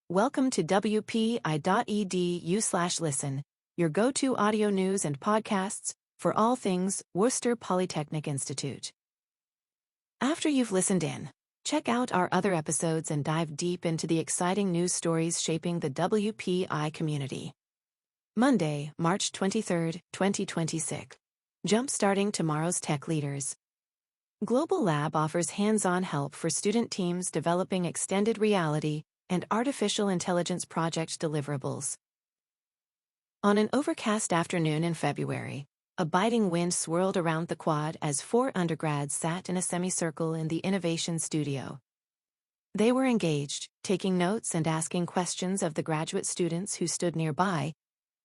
Welcome to wpi.edu/listen, your go-to audio news and podcasts for all things Worcester Polytechnic Institute. After you've listened in, check out our other episodes and dive deep into the exciting news stories shaping the WPI community. Monday, March 23, 2026. Jumpstarting tomorrow's tech leaders. Global Lab offers hands-on help for student teams developing extended reality and artificial intelligence project deliverables. On an overcast afternoon in February, a biting wind swirled around the quad as 4 undergrads sat in a semicircle in the Innovation Studio. They were engaged, taking notes and asking questions of the graduate students who stood nearby,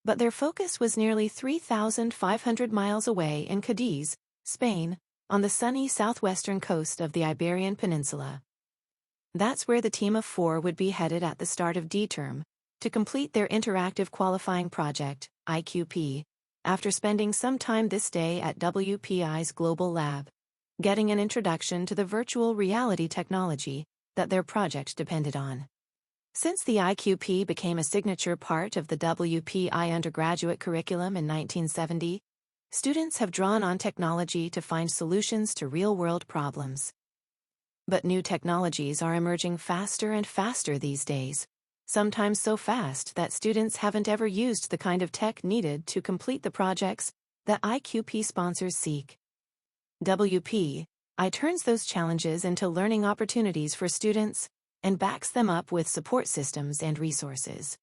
but their focus was nearly 3,500 miles away in Cádiz, Spain, on the sunny southwestern coast of the Iberian Peninsula. That's where the team of 4 would be headed at the start of D-term, to complete their interactive qualifying project, IQP, after spending some time this day at WPI's Global Lab, getting an introduction to the virtual reality technology that their project depended on. Since the IQP became a signature part of the WPI undergraduate curriculum in 1970, students have drawn on technology to find solutions to real-world problems. But new technologies are emerging faster and faster these days, sometimes so fast that students haven't ever used the kind of tech needed to complete the projects that IQP sponsors seek. WPI turns those challenges into learning opportunities for students and backs them up with support systems and resources.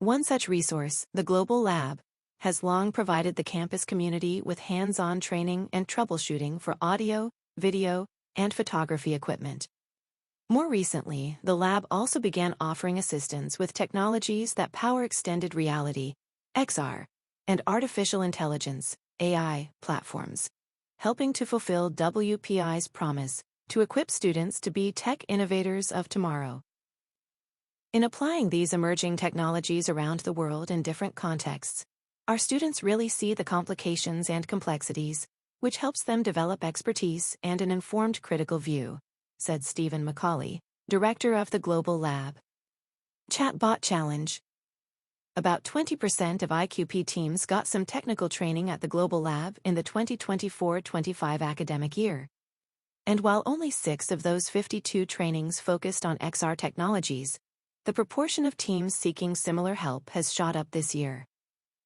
One such resource, the Global Lab, has long provided the campus community with hands-on training and troubleshooting for audio, video, and photography equipment. More recently, the lab also began offering assistance with technologies that power extended reality, XR, and artificial intelligence, AI, platforms, helping to fulfill WPI's promise to equip students to be tech innovators of tomorrow. In applying these emerging technologies around the world in different contexts, our students really see the complications and complexities, which helps them develop expertise and an informed critical view, said Stephen McCauley, director of the Global Lab. Chatbot Challenge. About 20% of IQP teams got some technical training at the Global Lab in the 2024-25 academic year. And while only 6 of those 52 trainings focused on XR technologies, the proportion of teams seeking similar help has shot up this year.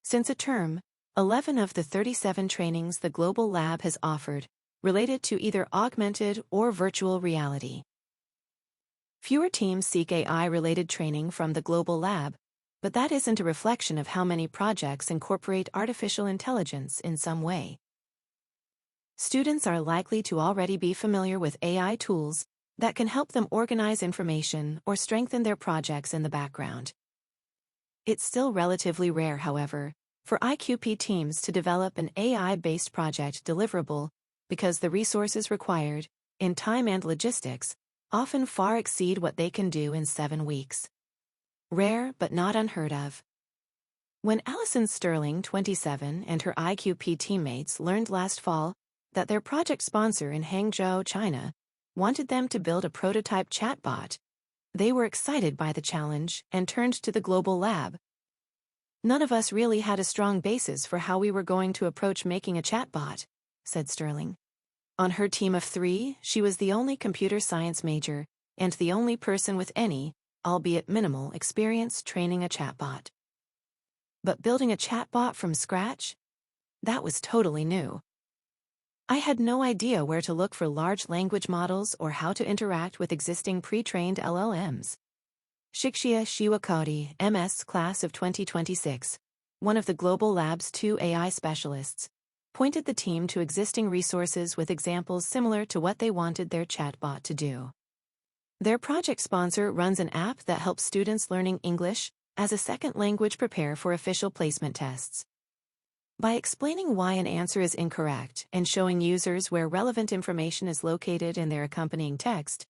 Since a term, 11 of the 37 trainings the Global Lab has offered related to either augmented or virtual reality. Fewer teams seek AI-related training from the Global Lab, but that isn't a reflection of how many projects incorporate artificial intelligence in some way. Students are likely to already be familiar with AI tools that can help them organize information or strengthen their projects in the background. It's still relatively rare, however, for IQP teams to develop an AI-based project deliverable because the resources required, in time and logistics, often far exceed what they can do in 7 weeks. Rare but not unheard of. When Alison Sterling, 27, and her IQP teammates learned last fall that their project sponsor in Hangzhou, China, wanted them to build a prototype chatbot, they were excited by the challenge and turned to the Global Lab. None of us really had a strong basis for how we were going to approach making a chatbot, said Sterling. On her team of 3, she was the only computer science major and the only person with any, albeit minimal, experience training a chatbot. But building a chatbot from scratch? That was totally new. I had no idea where to look for large language models or how to interact with existing pre-trained LLMs. Shikshia Shiwakoti, MS class of 2026, one of the Global Lab's 2 AI specialists, pointed the team to existing resources with examples similar to what they wanted their chatbot to do. Their project sponsor runs an app that helps students learning English as a second language prepare for official placement tests. By explaining why an answer is incorrect and showing users where relevant information is located in their accompanying text,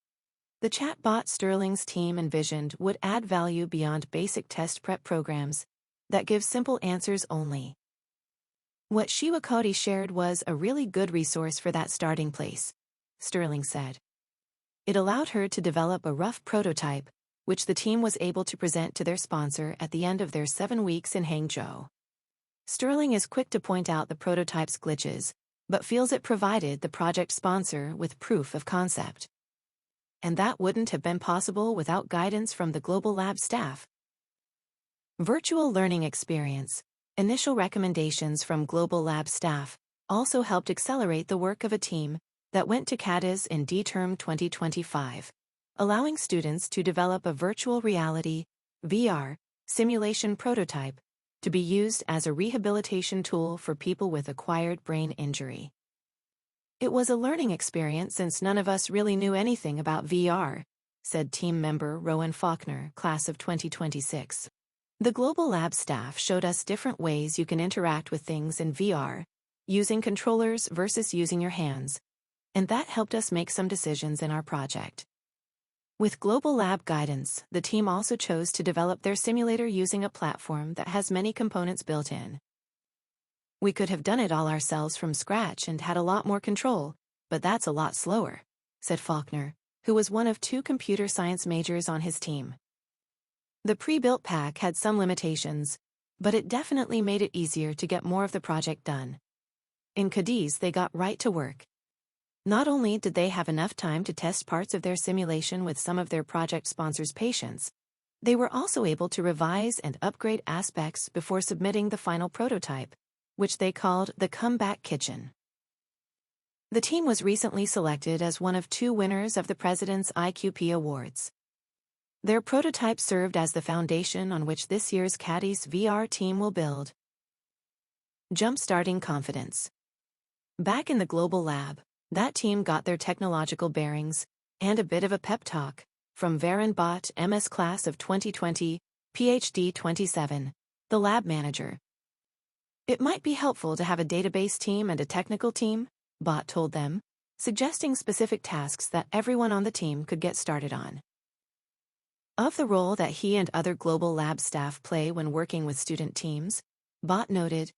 the chatbot Sterling's team envisioned would add value beyond basic test prep programs that give simple answers only. What Shiwakoti shared was a really good resource for that starting place, Sterling said. It allowed her to develop a rough prototype which the team was able to present to their sponsor at the end of their 7 weeks in Hangzhou. Sterling is quick to point out the prototype's glitches, but feels it provided the project sponsor with proof of concept. And that wouldn't have been possible without guidance from the Global Lab staff. Virtual learning experience. Initial recommendations from Global Lab staff also helped accelerate the work of a team that went to Cádiz in D-Term 2025, allowing students to develop a virtual reality (VR) simulation prototype to be used as a rehabilitation tool for people with acquired brain injury. It was a learning experience since none of us really knew anything about VR, said team member Rowan Faulkner, class of 2026. The Global Lab staff showed us different ways you can interact with things in VR, using controllers versus using your hands, and that helped us make some decisions in our project. With Global Lab guidance, the team also chose to develop their simulator using a platform that has many components built in. We could have done it all ourselves from scratch and had a lot more control, but that's a lot slower, said Faulkner, who was one of 2 computer science majors on his team. The pre-built pack had some limitations, but it definitely made it easier to get more of the project done. In Cádiz, they got right to work. Not only did they have enough time to test parts of their simulation with some of their project sponsors' patients, they were also able to revise and upgrade aspects before submitting the final prototype, which they called the Comeback Kitchen. The team was recently selected as one of 2 winners of the President's IQP Awards. Their prototype served as the foundation on which this year's Cádiz VR team will build. Jumpstarting confidence. Back in the Global Lab, that team got their technological bearings, and a bit of a pep talk, from Varun Bhatt, MS class of 2020, PhD 27, the lab manager. It might be helpful to have a database team and a technical team, Bhatt told them, suggesting specific tasks that everyone on the team could get started on. Of the role that he and other Global Lab staff play when working with student teams, Bhatt noted,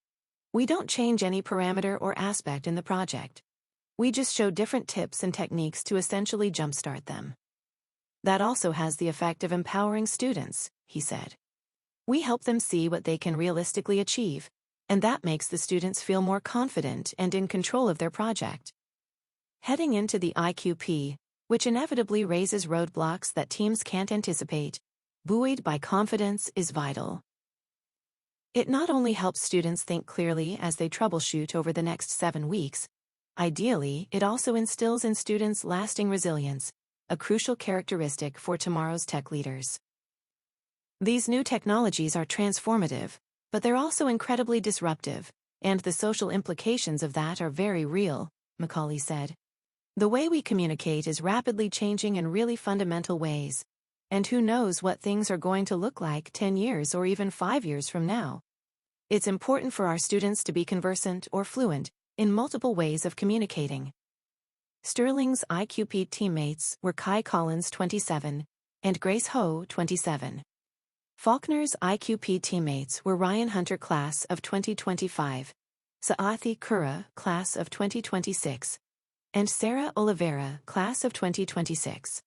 "We don't change any parameter or aspect in the project. We just show different tips and techniques to essentially jumpstart them. That also has the effect of empowering students," he said. "We help them see what they can realistically achieve, and that makes the students feel more confident and in control of their project." Heading into the IQP, which inevitably raises roadblocks that teams can't anticipate, buoyed by confidence is vital. It not only helps students think clearly as they troubleshoot over the next 7 weeks, ideally, it also instills in students lasting resilience, a crucial characteristic for tomorrow's tech leaders. These new technologies are transformative, but they're also incredibly disruptive, and the social implications of that are very real, McCauley said. The way we communicate is rapidly changing in really fundamental ways, and who knows what things are going to look like 10 years or even 5 years from now. It's important for our students to be conversant or fluent in multiple ways of communicating. Sterling's IQP teammates were Kai Collins 27 and Grace Ho 27. Faulkner's IQP teammates were Ryan Hunter class of 2025, Saathi Kura class of 2026, and Sarah Oliveira class of 2026.